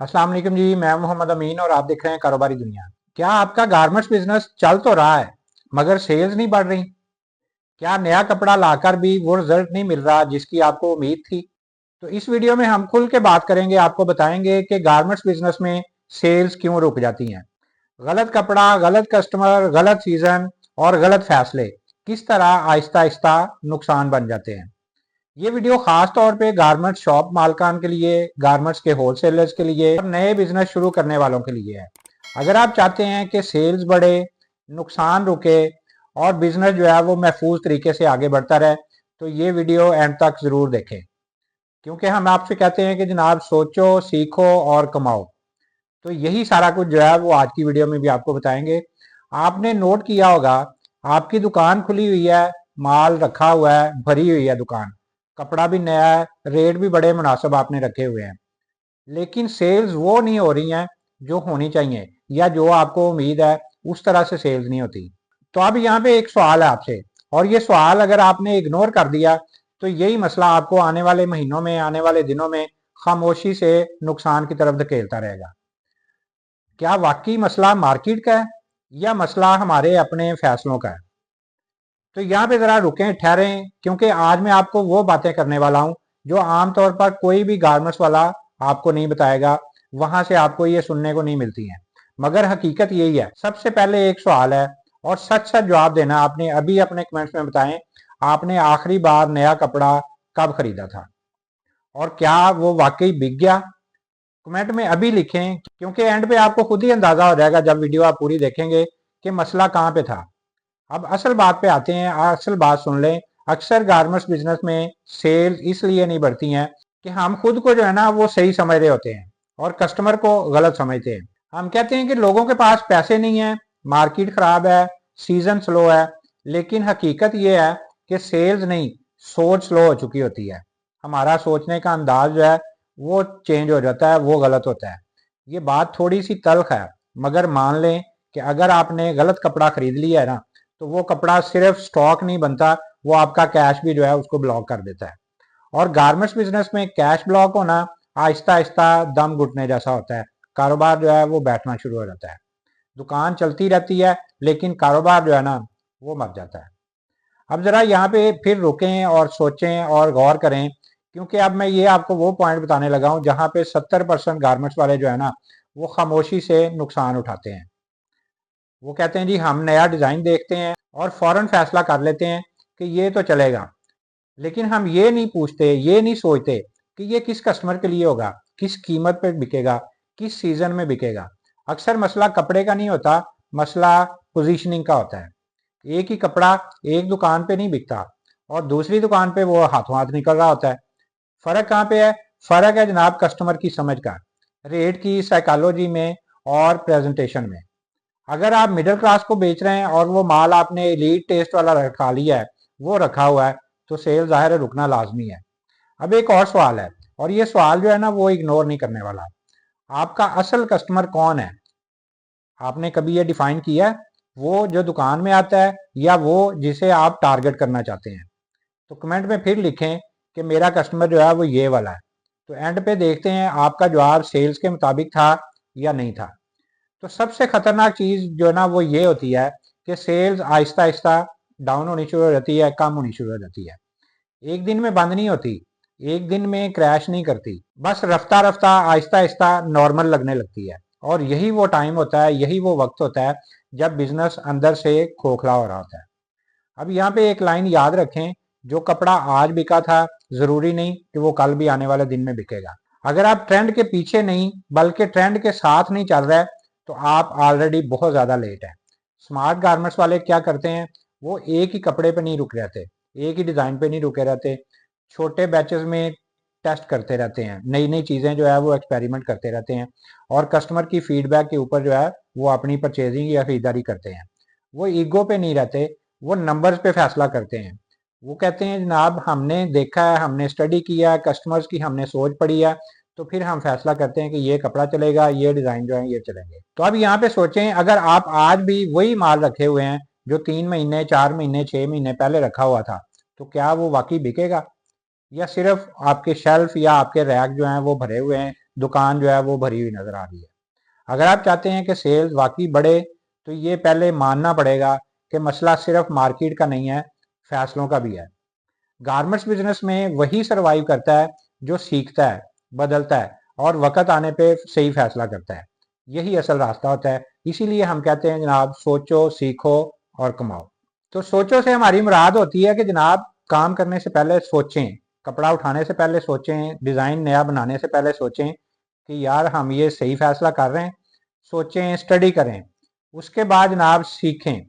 अस्सलाम वालेकुम जी, मैं मोहम्मद अमीन और आप देख रहे हैं कारोबारी दुनिया। क्या आपका गारमेंट्स बिजनेस चल तो रहा है मगर सेल्स नहीं बढ़ रही? क्या नया कपड़ा लाकर भी वो रिजल्ट नहीं मिल रहा जिसकी आपको उम्मीद थी? तो इस वीडियो में हम खुल के बात करेंगे, आपको बताएंगे कि गारमेंट्स बिजनेस में सेल्स क्यों रुक जाती हैं। गलत कपड़ा, गलत कस्टमर, गलत सीजन और गलत फैसले किस तरह आहिस्ता आहिस्ता नुकसान बन जाते हैं। ये वीडियो खास तौर पे गारमेंट शॉप मालकान के लिए, गारमेंट्स के होलसेलर्स के लिए और नए बिजनेस शुरू करने वालों के लिए है। अगर आप चाहते हैं कि सेल्स बढ़े, नुकसान रुके और बिजनेस जो है वो महफूज तरीके से आगे बढ़ता रहे, तो ये वीडियो एंड तक जरूर देखें। क्योंकि हम आपसे कहते हैं कि जनाब सोचो, सीखो और कमाओ। तो यही सारा कुछ जो है वो आज की वीडियो में भी आपको बताएंगे। आपने नोट किया होगा, आपकी दुकान खुली हुई है, माल रखा हुआ है, भरी हुई है दुकान, कपड़ा भी नया है, रेट भी बड़े मुनासिब आपने रखे हुए हैं, लेकिन सेल्स वो नहीं हो रही हैं जो होनी चाहिए, या जो आपको उम्मीद है उस तरह से सेल्स नहीं होती। तो अब यहाँ पे एक सवाल है आपसे, और ये सवाल अगर आपने इग्नोर कर दिया तो यही मसला आपको आने वाले महीनों में, आने वाले दिनों में खामोशी से नुकसान की तरफ धकेलता रहेगा। क्या वाकई मसला मार्केट का है या मसला हमारे अपने फैसलों का है? तो यहाँ पे जरा रुकें, ठहरें, क्योंकि आज मैं आपको वो बातें करने वाला हूँ जो आमतौर पर कोई भी गारमेंट्स वाला आपको नहीं बताएगा, वहां से आपको ये सुनने को नहीं मिलती हैं, मगर हकीकत यही है। सबसे पहले एक सवाल है और सच सच जवाब देना। आपने अभी अपने कमेंट्स में बताएं, आपने आखिरी बार नया कपड़ा कब खरीदा था और क्या वो वाकई बिक गया? कमेंट में अभी लिखें, क्योंकि एंड पे आपको खुद ही अंदाजा हो जाएगा जब वीडियो आप पूरी देखेंगे कि मसला कहाँ पे था। अब असल बात पे आते हैं, असल बात सुन लें। अक्सर गारमेंट्स बिजनेस में सेल्स इसलिए नहीं बढ़ती हैं कि हम खुद को जो है ना वो सही समझ रहे होते हैं और कस्टमर को गलत समझते हैं। हम कहते हैं कि लोगों के पास पैसे नहीं है, मार्केट खराब है, सीजन स्लो है, लेकिन हकीकत ये है कि सेल्स नहीं, सोच स्लो हो चुकी होती है। हमारा सोचने का अंदाज जो है वो चेंज हो जाता है, वो गलत होता है। ये बात थोड़ी सी तल्ख है, मगर मान लें कि अगर आपने गलत कपड़ा खरीद लिया है ना, तो वो कपड़ा सिर्फ स्टॉक नहीं बनता, वो आपका कैश भी जो है उसको ब्लॉक कर देता है। और गारमेंट्स बिजनेस में कैश ब्लॉक होना आहिस्ता आहिस्ता दम घुटने जैसा होता है। कारोबार जो है वो बैठना शुरू हो जाता है। दुकान चलती रहती है लेकिन कारोबार जो है ना वो मर जाता है। अब जरा यहाँ पे फिर रुकें और सोचें और गौर करें, क्योंकि अब मैं ये आपको वो पॉइंट बताने लगा हूँ जहाँ पे 70% गारमेंट्स वाले जो है ना वो खामोशी से नुकसान उठाते हैं। वो कहते हैं जी हम नया डिजाइन देखते हैं और फौरन फैसला कर लेते हैं कि ये तो चलेगा, लेकिन हम ये नहीं पूछते, ये नहीं सोचते कि ये किस कस्टमर के लिए होगा, किस कीमत पे बिकेगा, किस सीजन में बिकेगा। अक्सर मसला कपड़े का नहीं होता, मसला पोजीशनिंग का होता है। एक ही कपड़ा एक दुकान पे नहीं बिकता और दूसरी दुकान पे वो हाथों हाथ निकल रहा होता है। फर्क कहाँ पे है? फर्क है जनाब कस्टमर की समझ का, रेट की, साइकोलॉजी में और प्रेजेंटेशन में। अगर आप मिडिल क्लास को बेच रहे हैं और वो माल आपने एलीट टेस्ट वाला रखा लिया है, वो रखा हुआ है, तो सेल जाहिर है रुकना लाजमी है। अब एक और सवाल है, और ये सवाल जो है ना वो इग्नोर नहीं करने वाला। आपका असल कस्टमर कौन है? आपने कभी ये डिफाइन किया है? वो जो दुकान में आता है या वो जिसे आप टारगेट करना चाहते हैं? तो कमेंट में फिर लिखें कि मेरा कस्टमर जो है वो ये वाला है। तो एंड पे देखते हैं आपका जवाब सेल्स के मुताबिक था या नहीं था। तो सबसे खतरनाक चीज जो है ना वो ये होती है कि सेल्स आहिस्ता आहिस्ता डाउन होनी शुरू हो जाती है, कम होनी शुरू हो जाती है। एक दिन में बंद नहीं होती, एक दिन में क्रैश नहीं करती, बस रफ्ता रफ्ता आहिस्ता आहिस्ता नॉर्मल लगने लगती है। और यही वो टाइम होता है, यही वो वक्त होता है जब बिजनेस अंदर से खोखला हो रहा होता है। अब यहाँ पे एक लाइन याद रखें, जो कपड़ा आज बिका था जरूरी नहीं कि वो कल भी आने वाले दिन में बिकेगा। अगर आप ट्रेंड के पीछे नहीं बल्कि ट्रेंड के साथ नहीं चल रहे, तो आप ऑलरेडी बहुत ज्यादा लेट है। स्मार्ट गारमेंट्स वाले क्या करते हैं, वो एक ही कपड़े पे नहीं रुके रहते, एक ही डिजाइन पे नहीं रुके रहते, छोटे बैचेस में टेस्ट करते रहते हैं, नई नई चीजें जो है वो एक्सपेरिमेंट करते रहते हैं और कस्टमर की फीडबैक के ऊपर जो है वो अपनी परचेजिंग या खरीदारी करते हैं। वो ईगो पे नहीं रहते, वो नंबर्स पे फैसला करते हैं। वो कहते हैं जनाब हमने देखा है, हमने स्टडी किया है, कस्टमर्स की हमने सोच पड़ी है, तो फिर हम फैसला करते हैं कि ये कपड़ा चलेगा, ये डिजाइन जो है ये चलेंगे। तो अब यहाँ पे सोचें, अगर आप आज भी वही माल रखे हुए हैं जो 3 महीने, 4 महीने, 6 महीने पहले रखा हुआ था, तो क्या वो वाकई बिकेगा, या सिर्फ आपके शेल्फ या आपके रैक जो हैं वो भरे हुए हैं दुकान जो है वो भरी हुई नजर आ रही है। अगर आप चाहते हैं कि सेल्स वाकई बढ़े तो ये पहले मानना पड़ेगा कि मसला सिर्फ मार्केट का नहीं है, फैसलों का भी है। गारमेंट्स बिजनेस में वही सरवाइव करता है जो सीखता है, बदलता है और वक्त आने पे सही फैसला करता है। यही असल रास्ता होता है। इसीलिए हम कहते हैं जनाब, सोचो, सीखो और कमाओ। तो सोचो से हमारी मुराद होती है कि जनाब, काम करने से पहले सोचें, कपड़ा उठाने से पहले सोचें, डिजाइन नया बनाने से पहले सोचें कि यार हम ये सही फैसला कर रहे हैं। सोचें, स्टडी करें, उसके बाद जनाब सीखें।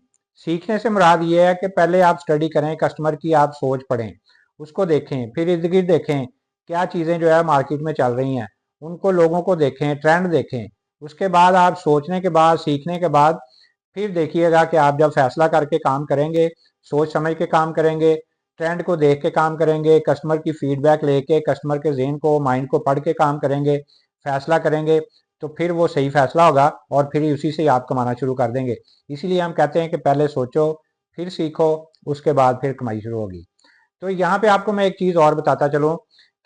सीखने से मुराद ये है कि पहले आप स्टडी करें, कस्टमर की आप सोच पढ़ें, उसको देखें, फिर इर्द गिर्द देखें क्या चीज़ें जो है मार्केट में चल रही हैं, उनको लोगों को देखें, ट्रेंड देखें। उसके बाद आप सोचने के बाद, सीखने के बाद फिर देखिएगा कि आप जब फैसला करके काम करेंगे, सोच समझ के काम करेंगे, ट्रेंड को देख के काम करेंगे, कस्टमर की फीडबैक लेके, कस्टमर के जेहन को, माइंड को पढ़ के काम करेंगे, फैसला करेंगे, तो फिर वो सही फैसला होगा और फिर उसी से आप कमाना शुरू कर देंगे। इसीलिए हम कहते हैं कि पहले सोचो, फिर सीखो, उसके बाद फिर कमाई शुरू होगी। तो यहाँ पे आपको मैं एक चीज़ और बताता चलूँ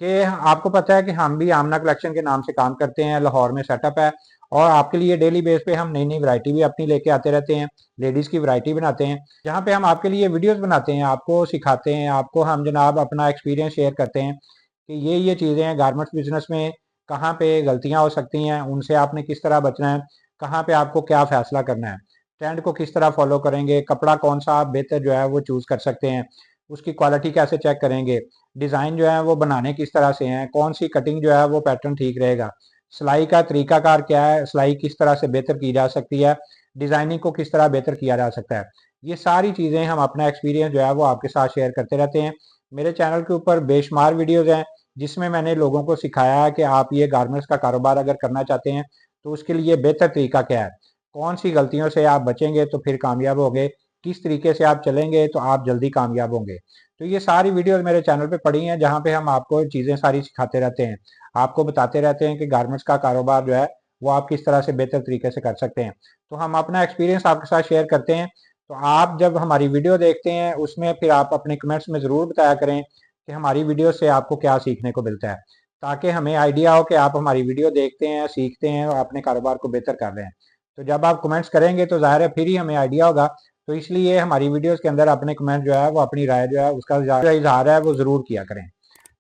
कि आपको पता है कि हम भी आमना कलेक्शन के नाम से काम करते हैं, लाहौर में सेटअप है और आपके लिए डेली बेस पे हम नई नई वैरायटी भी अपनी लेके आते रहते हैं। लेडीज़ की वैरायटी बनाते हैं, जहाँ पे हम आपके लिए वीडियोस बनाते हैं, आपको सिखाते हैं, आपको हम जनाब अपना एक्सपीरियंस शेयर करते हैं कि ये चीज़ें हैं गारमेंट्स बिजनेस में, कहाँ पे गलतियाँ हो सकती हैं, उनसे आपने किस तरह बचना है, कहाँ पे आपको क्या फैसला करना है, ट्रेंड को किस तरह फॉलो करेंगे, कपड़ा कौन सा आप बेहतर जो है वो चूज़ कर सकते हैं, उसकी क्वालिटी कैसे चेक करेंगे, डिज़ाइन जो है वो बनाने किस तरह से हैं, कौन सी कटिंग जो है वो पैटर्न ठीक रहेगा, सिलाई का तरीकाकार क्या है, सिलाई किस तरह से बेहतर की जा सकती है, डिज़ाइनिंग को किस तरह बेहतर किया जा सकता है। ये सारी चीज़ें हम अपना एक्सपीरियंस जो है वो आपके साथ शेयर करते रहते हैं। मेरे चैनल के ऊपर बेशुमार वीडियोज़ हैं जिसमें मैंने लोगों को सिखाया है कि आप ये गारमेंट्स का कारोबार अगर करना चाहते हैं तो उसके लिए बेहतर तरीका क्या है, कौन सी गलतियों से आप बचेंगे तो फिर कामयाब होंगे, किस तरीके से आप चलेंगे तो आप जल्दी कामयाब होंगे। तो ये सारी वीडियोस मेरे चैनल पे पड़ी हैं जहाँ पे हम आपको चीज़ें सारी सिखाते रहते हैं, आपको बताते रहते हैं कि गारमेंट्स का कारोबार जो है वो आप किस तरह से बेहतर तरीके से कर सकते हैं। तो हम अपना एक्सपीरियंस आपके साथ शेयर करते हैं। तो आप जब हमारी वीडियो देखते हैं उसमें फिर आप अपने कमेंट्स में ज़रूर बताया करें कि हमारी वीडियो से आपको क्या सीखने को मिलता है, ताकि हमें आइडिया हो कि आप हमारी वीडियो देखते हैं, सीखते हैं और अपने कारोबार को बेहतर कर रहे हैं। तो जब आप कमेंट्स करेंगे तो ज़ाहिर है फिर ही हमें आइडिया होगा। तो इसलिए हमारी वीडियोस के अंदर अपने कमेंट जो है वो, अपनी राय जो है उसका जो इजहार है वो ज़रूर किया करें।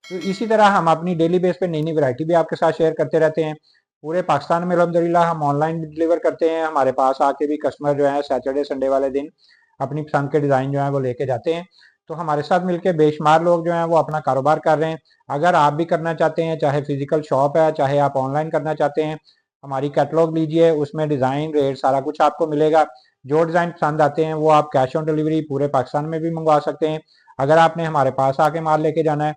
तो इसी तरह हम अपनी डेली बेस पे नई नई वैरायटी भी आपके साथ शेयर करते रहते हैं। पूरे पाकिस्तान में अल्हम्दुलिल्लाह हम ऑनलाइन भी डिलीवर करते हैं। हमारे पास आके भी कस्टमर जो है सैटरडे संडे वाले दिन अपनी पसंद के डिज़ाइन जो है वो लेके जाते हैं। तो हमारे साथ मिलकर बेशुमार लोग जो हैं वो अपना कारोबार कर रहे हैं। अगर आप भी करना चाहते हैं, चाहे फिजिकल शॉप है, चाहे आप ऑनलाइन करना चाहते हैं, हमारी कैटलॉग लीजिए, उसमें डिज़ाइन, रेट सारा कुछ आपको मिलेगा। जो डिज़ाइन पसंद आते हैं वो आप कैश ऑन डिलीवरी पूरे पाकिस्तान में भी मंगवा सकते हैं। अगर आपने हमारे पास आके माल लेके जाना है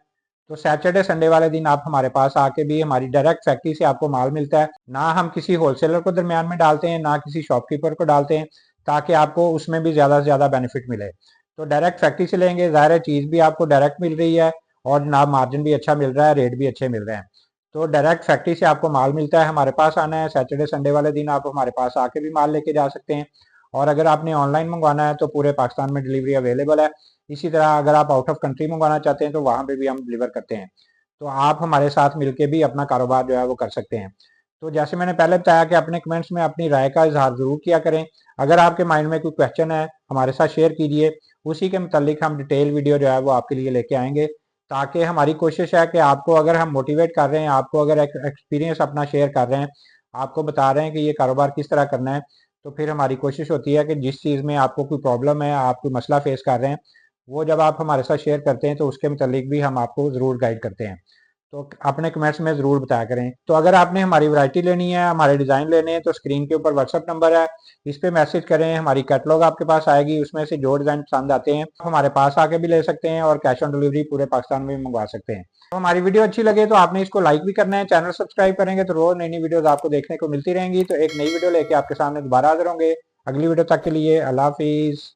तो सैटरडे संडे वाले दिन आप हमारे पास आके भी, हमारी डायरेक्ट फैक्ट्री से आपको माल मिलता है। ना हम किसी होलसेलर को दरमियान में डालते हैं, ना किसी शॉपकीपर को डालते हैं, ताकि आपको उसमें भी ज़्यादा से ज़्यादा बेनिफिट मिले। तो डायरेक्ट फैक्ट्री से लेंगे, ज़ाहिर है चीज़ भी आपको डायरेक्ट मिल रही है और जनाब मार्जिन भी अच्छा मिल रहा है, रेट भी अच्छे मिल रहे हैं। तो डायरेक्ट फैक्ट्री से आपको माल मिलता है, हमारे पास आना है, सैटरडे संडे वाले दिन आप हमारे पास आके भी माल लेके जा सकते हैं। और अगर आपने ऑनलाइन मंगवाना है तो पूरे पाकिस्तान में डिलीवरी अवेलेबल है। इसी तरह अगर आप आउट ऑफ कंट्री मंगवाना चाहते हैं तो वहाँ पे भी हम डिलीवर करते हैं। तो आप हमारे साथ मिलके भी अपना कारोबार जो है वो कर सकते हैं। तो जैसे मैंने पहले बताया कि अपने कमेंट्स में अपनी राय का इजहार ज़रूर किया करें। अगर आपके माइंड में कोई क्वेश्चन है हमारे साथ शेयर कीजिए, उसी के मुतालिक हम डिटेल वीडियो जो है वो आपके लिए लेके आएंगे। ताकि हमारी कोशिश है कि आपको अगर हम मोटिवेट कर रहे हैं, आपको अगर एक्सपीरियंस अपना शेयर कर रहे हैं, आपको बता रहे हैं कि ये कारोबार किस तरह करना है, तो फिर हमारी कोशिश होती है कि जिस चीज़ में आपको कोई प्रॉब्लम है, आप कोई मसला फेस कर रहे हैं, वो जब आप हमारे साथ शेयर करते हैं तो उसके मुतालिक भी हम आपको ज़रूर गाइड करते हैं। तो अपने कमेंट्स में ज़रूर बताया करें। तो अगर आपने हमारी वैरायटी लेनी है, हमारे डिज़ाइन लेने हैं, तो स्क्रीन के ऊपर व्हाट्सअप नंबर है, इस पे मैसेज करें, हमारी कैटलॉग आपके पास आएगी, उसमें से जो डिज़ाइन पसंद आते हैं आप हमारे पास आके भी ले सकते हैं और कैश ऑन डिलीवरी पूरे पाकिस्तान में भी मंगवा सकते हैं। तो हमारी वीडियो अच्छी लगे तो आपने इसको लाइक भी करना है, चैनल सब्सक्राइब करेंगे तो रोज़ नई नई वीडियोज़ आपको देखने को मिलती रहेंगी। तो एक नई वीडियो लेके आपके सामने दोबारा हाजिर होंगे। अगली वीडियो तक के लिए अल्लाह हाफिज़।